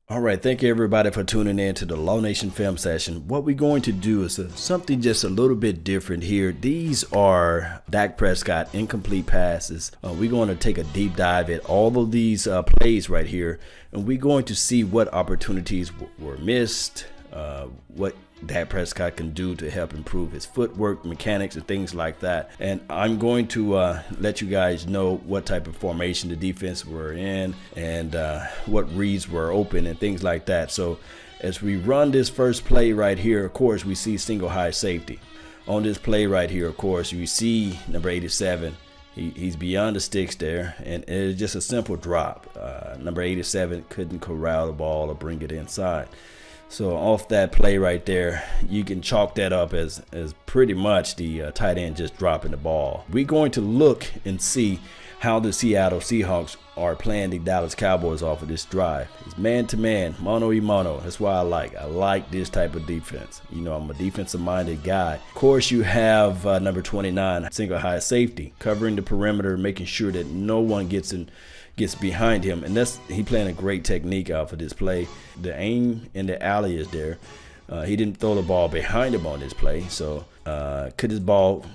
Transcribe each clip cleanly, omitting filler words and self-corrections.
All right, thank you everybody for tuning in to the Law Nation Film Session. What we're going to do is something just a little bit different here. These are Dak Prescott incomplete passes. We're going to take a deep dive at all of these plays right here, and we're going to see what opportunities were missed, what Dak Prescott can do to help improve his footwork, mechanics, and things like that. And I'm going to let you guys know what type of formation the defense were in and what reads were open and things like that. So as we run this first play right here, of course, we see single high safety. On this play right here, of course, you see number 87. He's beyond the sticks there, and it's just a simple drop. Number 87 couldn't corral the ball or bring it inside. So off that play right there, you can chalk that up as pretty much the tight end just dropping the ball. We're going to look and see how the Seattle Seahawks are playing the Dallas Cowboys off of this drive. It's man-to-man, mano-a-mano. That's why I like this type of defense. You know, I'm a defensive-minded guy. Of course, you have number 29, single high safety, covering the perimeter, making sure that no one gets behind him, and he playing a great technique out for this play. The aim in the alley is there. He didn't throw the ball behind him on this play, so could his ball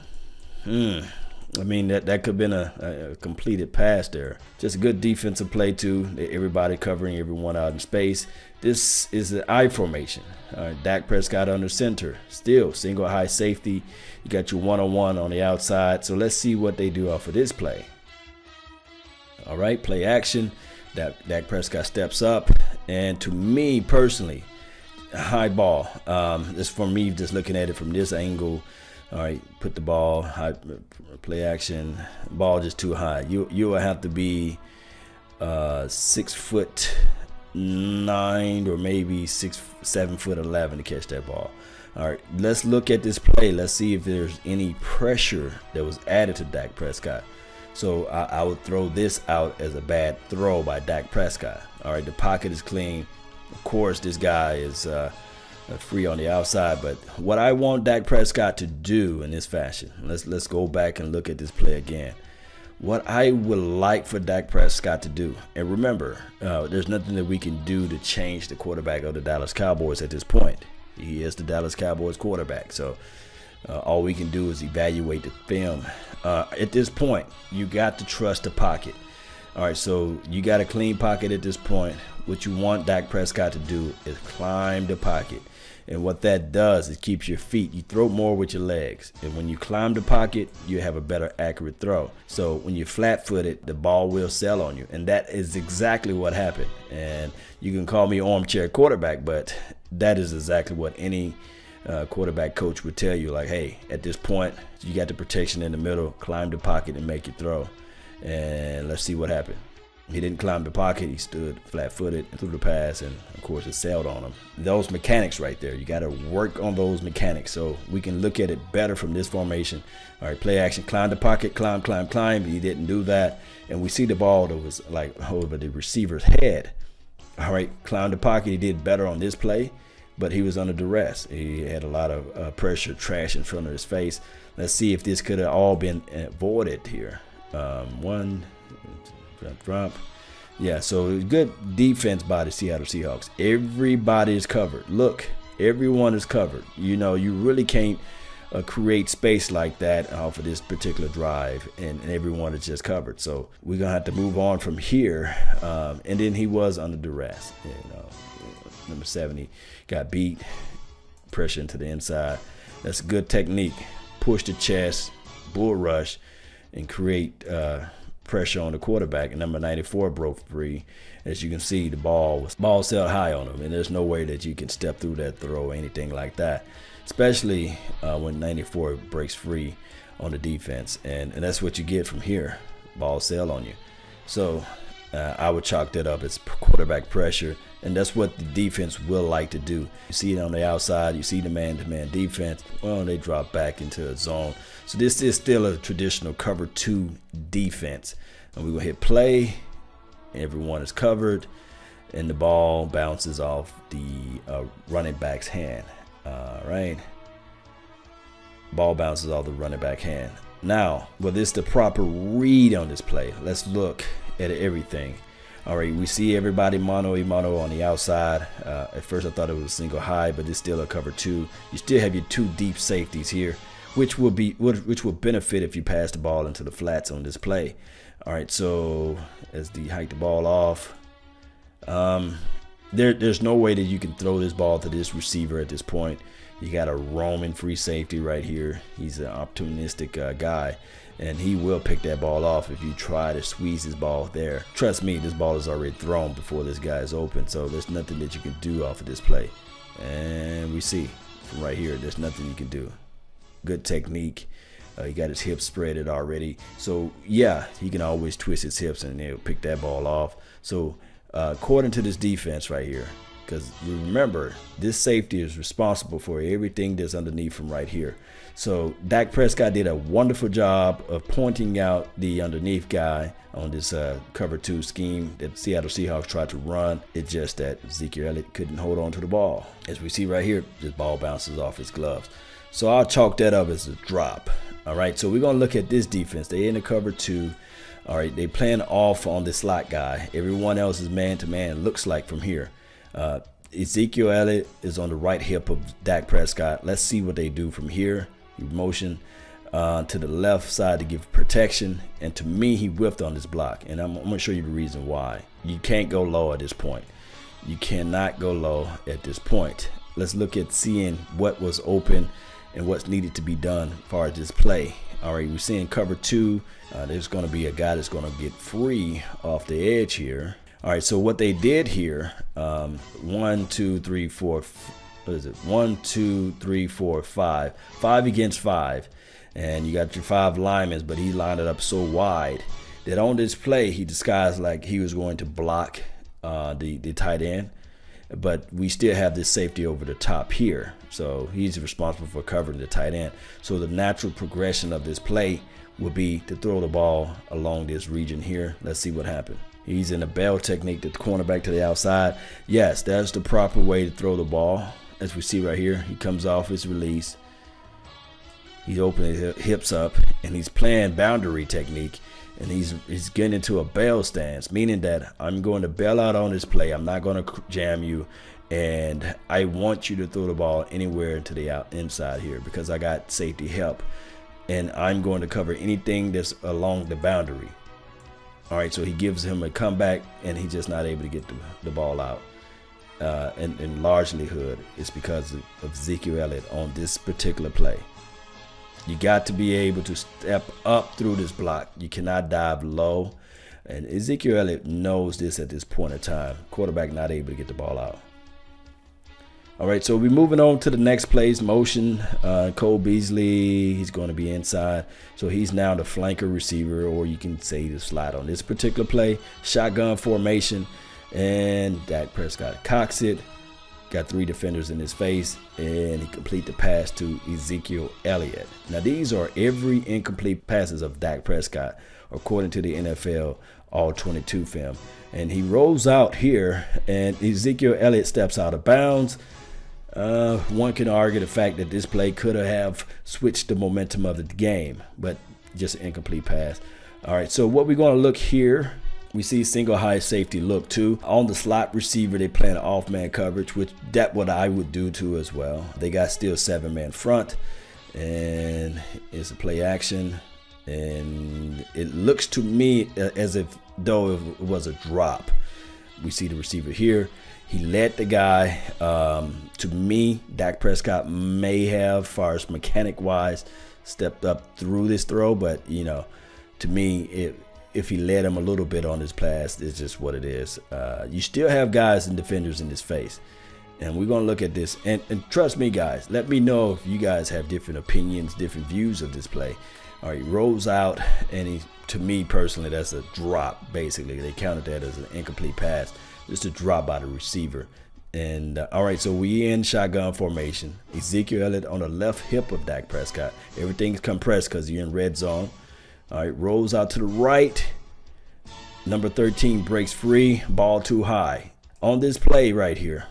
I mean, that could have been a completed pass there. Just a good defensive play too. Everybody covering everyone out in space. This is the I formation. Dak Prescott under center. Still single high safety. You got your one-on-one on the outside. So let's see what they do off of this play. All right, play action. Dak Prescott steps up, and to me personally, high ball. This for me, just looking at it from this angle. All right, put the ball high, play action. Ball just too high. You will have to be 6'9" or maybe 7'11" to catch that ball. All right, let's look at this play. Let's see if there's any pressure that was added to Dak Prescott. So I would throw this out as a bad throw by Dak Prescott. All right, the pocket is clean. Of course, this guy is free on the outside. But what I want Dak Prescott to do in this fashion, let's go back and look at this play again. What I would like for Dak Prescott to do, and remember, there's nothing that we can do to change the quarterback of the Dallas Cowboys at this point. He is the Dallas Cowboys quarterback. So all we can do is evaluate the film. At this point, you got to trust the pocket. All right, so you got a clean pocket at this point. What you want Dak Prescott to do is climb the pocket. And what that does is keeps your feet. You throw more with your legs. And when you climb the pocket, you have a better accurate throw. So when you're flat-footed, the ball will settle on you. And that is exactly what happened. And you can call me armchair quarterback, but that is exactly what any quarterback coach would tell you. Like, hey, at this point, you got the protection in the middle, climb the pocket and make your throw. And let's see what happened. He didn't climb the pocket. He stood flat-footed and threw the pass, and of course it sailed on him. Those mechanics right there, you got to work on those mechanics so we can look at it better from this formation. All right, play action, climb the pocket, climb. He didn't do that, and we see the ball that was like over the receiver's head. All right, climb the pocket. He did better on this play, but he was under duress. He had a lot of pressure, trash in front of his face. Let's see if this could have all been avoided here. One drop. Yeah, so good defense by the Seattle Seahawks. Everybody is covered. Look, everyone is covered. You know, you really can't create space like that for this particular drive, and everyone is just covered. So we're gonna have to move on from here. And then he was under duress. You know, number 70 got beat, pressure into the inside. That's a good technique. Push the chest, bull rush, and create pressure on the quarterback. And number 94 broke free. As you can see, the ball sailed high on him, and there's no way that you can step through that throw or anything like that, especially when 94 breaks free on the defense. And that's what you get from here. Ball sailed on you. So I would chalk that up as quarterback pressure, and that's what the defense will like to do. You see it on the outside, you see the man-to-man defense. Well, they drop back into a zone. So this is still a traditional cover 2 defense. And we will hit play. Everyone is covered, and the ball bounces off the running back's hand. All right. Ball bounces off the running back hand. Now, well, this is the proper read on this play. Let's look at everything. All right, we see everybody mano a mano on the outside. At first I thought it was a single high, but it's still a cover 2. You still have your 2 deep safeties here, which will benefit if you pass the ball into the flats on this play. All right, so as they hike the ball off, there's no way that you can throw this ball to this receiver at this point. You got a roaming free safety right here. He's an opportunistic guy, and he will pick that ball off if you try to squeeze his ball there. Trust me, this ball is already thrown before this guy is open, so there's nothing that you can do off of this play. And we see from right here, there's nothing you can do. Good technique. He got his hips spreaded already, so yeah, he can always twist his hips and he'll pick that ball off. So according to this defense right here, because remember, this safety is responsible for everything that's underneath from right here. So Dak Prescott did a wonderful job of pointing out the underneath guy on this cover 2 scheme that Seattle Seahawks tried to run. It's just that Ezekiel Elliott couldn't hold on to the ball. As we see right here, this ball bounces off his gloves. So I'll chalk that up as a drop. All right, so we're going to look at this defense. They're in the cover 2. All right, they playing off on the slot guy. Everyone else is man-to-man, looks like from here. Ezekiel Elliott is on the right hip of Dak Prescott. Let's see what they do from here. He motion to the left side to give protection, and to me, he whiffed on this block, and I'm going to show you the reason why. You can't go low at this point. You cannot go low at this point. Let's look at seeing what was open and what's needed to be done as far as this play. All right, we're seeing cover 2. There's going to be a guy that's going to get free off the edge here. All right, so what they did here, 1, 2, 3, 4, what is it? 1, 2, 3, 4, 5. 5 against 5. And you got your 5 linemen, but he lined it up so wide that on this play, he disguised like he was going to block the tight end. But we still have this safety over the top here. So he's responsible for covering the tight end. So the natural progression of this play would be to throw the ball along this region here. Let's see what happens. He's in a bell technique, the cornerback to the outside. Yes, that's the proper way to throw the ball. As we see right here, he comes off his release. He's opening his hips up, and he's playing boundary technique. And he's getting into a bail stance, meaning that I'm going to bail out on this play. I'm not going to jam you, and I want you to throw the ball anywhere to the inside here because I got safety help, and I'm going to cover anything that's along the boundary. All right, so he gives him a comeback, and he's just not able to get the ball out. And largely it's because of Ezekiel Elliott on this particular play. You got to be able to step up through this block. You cannot dive low. And Ezekiel Elliott knows this at this point in time. Quarterback not able to get the ball out. All right, so we're moving on to the next plays. Motion, Cole Beasley, he's going to be inside. So he's now the flanker receiver, or you can say the slot on this particular play. Shotgun formation, and Dak Prescott cocks it. Got 3 defenders in his face, and he complete the pass to Ezekiel Elliott. Now, these are every incomplete passes of Dak Prescott, according to the NFL All-22 film. And he rolls out here, and Ezekiel Elliott steps out of bounds. One can argue the fact that this play could have switched the momentum of the game, but just an incomplete pass. All right, so what we're going to look here, we see single high safety look too. On the slot receiver, they play an off-man coverage, which that's what I would do too as well. They got still 7-man front, and it's a play action. And it looks to me as if though it was a drop. We see the receiver here. He led the guy. To me, Dak Prescott may have, far as mechanic-wise, stepped up through this throw, but you know, to me, if he led him a little bit on this pass, it's just what it is. You still have guys and defenders in his face. And we're going to look at this. And trust me, guys, let me know if you guys have different opinions, different views of this play. All right, he rolls out, and to me personally, that's a drop, basically. They counted that as an incomplete pass. Just a drop by the receiver. And all right, so we in shotgun formation. Ezekiel Elliott on the left hip of Dak Prescott. Everything's compressed because you're in red zone. All right, rolls out to the right. Number 13 breaks free. Ball too high. On this play right here,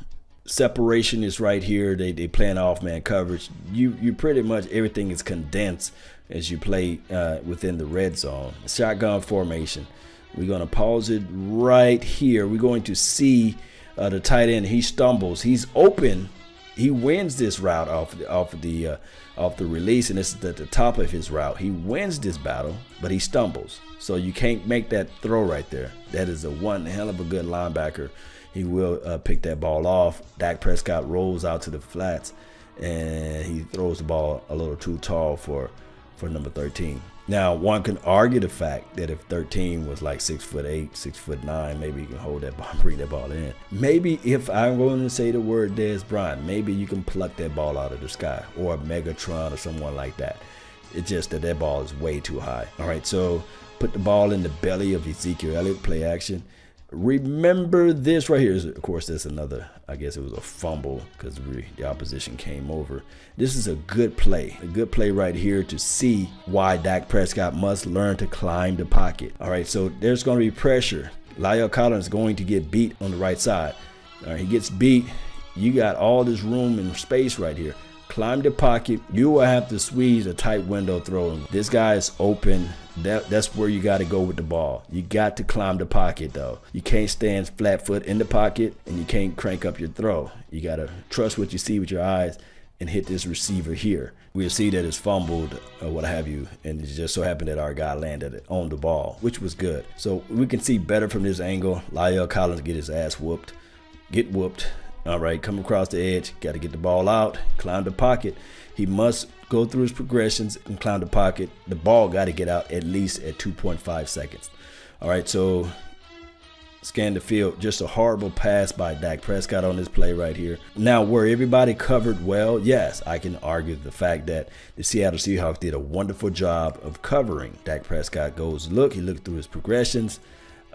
separation is right here. They playing off-man coverage. You pretty much, everything is condensed as you play within the red zone. Shotgun formation. We're going to pause it right here. We're going to see the tight end. He stumbles. He's open. He wins this route off the release, and this is at the top of his route. He wins this battle, but he stumbles. So you can't make that throw right there. That is one hell of a good linebacker. He will pick that ball off. Dak Prescott rolls out to the flats, and he throws the ball a little too tall for number 13. Now, one can argue the fact that if 13 was like 6'8", 6'9", maybe you can hold that ball, bring that ball in. Maybe if I'm going to say the word Dez Bryant, maybe you can pluck that ball out of the sky, or a Megatron or someone like that. It's just that ball is way too high. All right, so put the ball in the belly of Ezekiel Elliott, play action. Remember this right here. Of course, there's another, I guess it was a fumble because the opposition came over. This is a good play right here to see why Dak Prescott must learn to climb the pocket. All right, so there's going to be pressure. Lyle Collins is going to get beat on the right side. All right, he gets beat. You got all this room and space right here. Climb the pocket. You will have to squeeze a tight window throw. This guy is open. That's where you got to go with the ball. You got to climb the pocket, though. You can't stand flat foot in the pocket, and you can't crank up your throw. You got to trust what you see with your eyes and hit this receiver here. We'll see that it's fumbled or what have you, and it just so happened that our guy landed on the ball, which was good. So we can see better from this angle. Lyle Collins get his ass whooped. Get whooped. All right, come across the edge, got to get the ball out, climb the pocket. He must go through his progressions and climb the pocket. The ball got to get out at least at 2.5 seconds. All right, so scan the field. Just a horrible pass by Dak Prescott on this play right here. Now, were everybody covered well? Yes, I can argue the fact that the Seattle Seahawks did a wonderful job of covering. Dak Prescott goes, he looked through his progressions.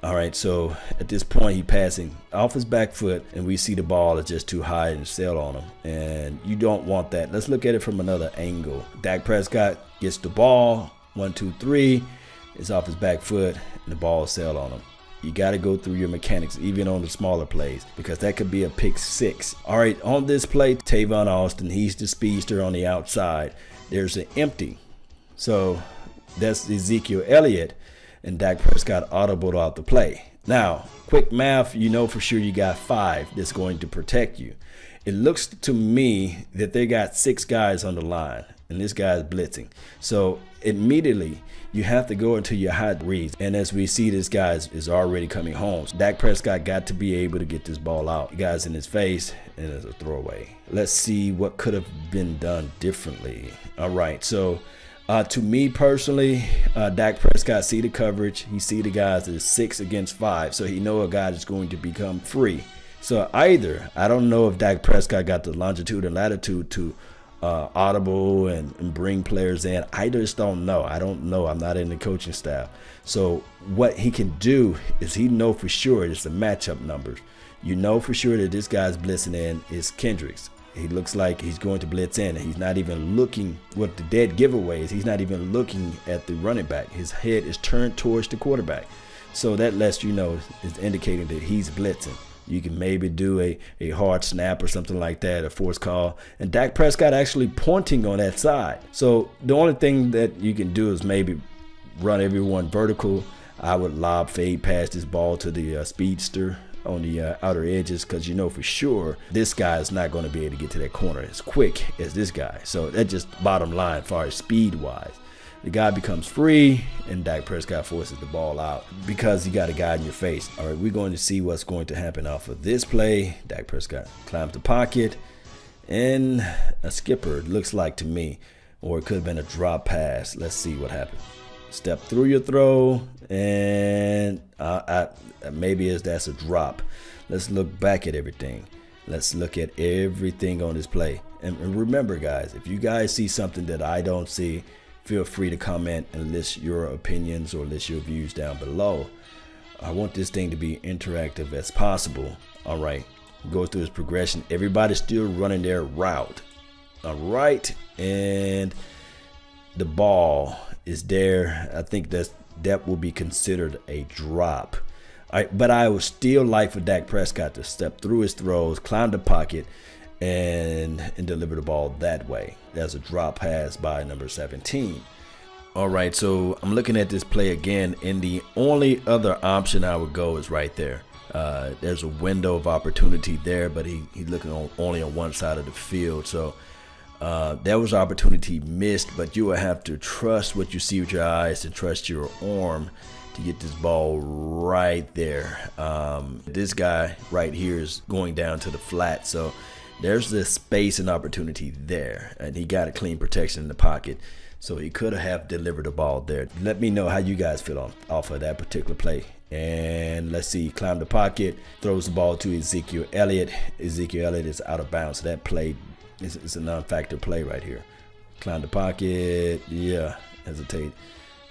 All right, so at this point, he passing off his back foot, and we see the ball is just too high and sail on him, and you don't want that. Let's look at it from another angle. Dak Prescott gets the ball, 1, 2, 3, it's off his back foot, and the ball sail on him. You got to go through your mechanics, even on the smaller plays, because that could be a pick six. All right, on this play, Tavon Austin, he's the speedster on the outside. There's an empty, so that's Ezekiel Elliott. And Dak Prescott audibled out the play. Now, quick math, you know for sure you got 5 that's going to protect you. It looks to me that they got 6 guys on the line, and this guy is blitzing. So immediately, you have to go into your hot reads. And as we see, this guy is already coming home. So Dak Prescott got to be able to get this ball out. The guy's in his face, and it's a throwaway. Let's see what could have been done differently. All right, so to me personally, Dak Prescott see the coverage. He see the guys as 6 against 5, so he know a guy is going to become free. So either, I don't know if Dak Prescott got the longitude and latitude to audible and bring players in. I just don't know. I don't know. I'm not in the coaching staff. So what he can do is he know for sure it's the matchup numbers. You know for sure that this guy's blitzing in is Kendricks. He looks like he's going to blitz in. He's not even looking what the dead giveaway is. He's not even looking at the running back. His head is turned towards the quarterback. So that lets you know, it's indicating that he's blitzing. You can maybe do a hard snap or something like that, a forced call. And Dak Prescott actually pointing on that side. So the only thing that you can do is maybe run everyone vertical. I would lob fade past this ball to the speedster on the outer edges, because you know for sure this guy is not going to be able to get to that corner as quick as this guy. So that just bottom line as far as speed wise. The guy becomes free, and Dak Prescott forces the ball out because you got a guy in your face. All right, we're going to see what's going to happen off of this play. Dak Prescott climbs the pocket, and a skipper, it looks like to me, or it could have been a drop pass. Let's see what happened. Step through your throw, and maybe that's a drop. Let's look back at everything. Let's look at everything on this play. And remember, guys, if you guys see something that I don't see, feel free to comment and list your opinions or list your views down below. I want this thing to be interactive as possible. All right, go through this progression. Everybody's still running their route. All right, and the ball is there. I think that will be considered a drop. All right, but I would still like for Dak Prescott to step through his throws, climb the pocket, and deliver the ball that way. That's a drop pass by number 17. All right, so I'm looking at this play again, and the only other option I would go is right there. There's a window of opportunity there, but he's looking only on one side of the field. So there was opportunity missed, but you will have to trust what you see with your eyes and trust your arm to get this ball right there. This guy right here is going down to the flat, so there's the space and opportunity there, and he got a clean protection in the pocket. So he could have delivered the ball there. Let me know how you guys feel off of that particular play. And let's see, climb the pocket, throws the ball to Ezekiel Elliott. Ezekiel Elliott is out of bounds. So that play is a non-factor play right here. Climb the pocket, yeah, hesitate,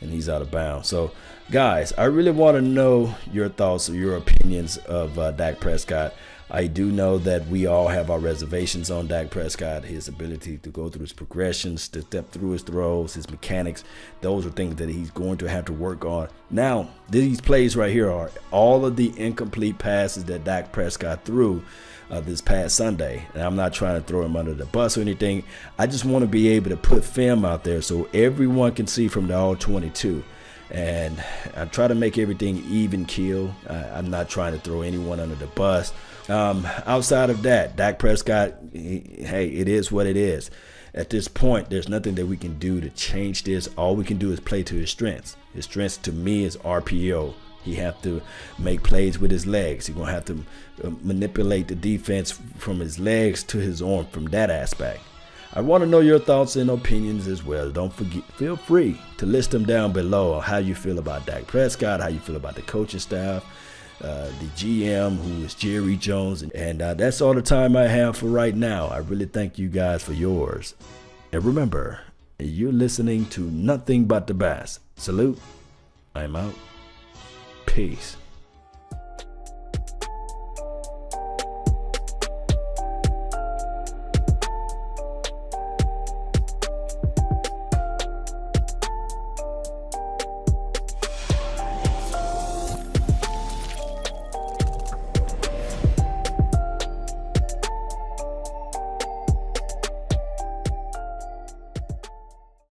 and he's out of bounds. So guys, I really want to know your thoughts or your opinions of Dak Prescott. I do know that we all have our reservations on Dak Prescott, his ability to go through his progressions, to step through his throws, his mechanics. Those are things that he's going to have to work on. Now, these plays right here are all of the incomplete passes that Dak Prescott threw this past Sunday. And I'm not trying to throw him under the bus or anything. I just want to be able to put film out there so everyone can see from the all 22. And I try to make everything even keel. I'm not trying to throw anyone under the bus. Outside of that, Dak Prescott, hey, it is what it is. At this point, there's nothing that we can do to change this. All we can do is play to his strengths. His strengths to me is RPO. He have to make plays with his legs. He's going to have to manipulate the defense from his legs to his arm from that aspect. I want to know your thoughts and opinions as well. Don't forget, feel free to list them down below on how you feel about Dak Prescott, how you feel about the coaching staff, the GM, who is Jerry Jones. And that's all the time I have for right now. I really thank you guys for yours. And remember, you're listening to nothing but the best. Salute. I'm out. Peace.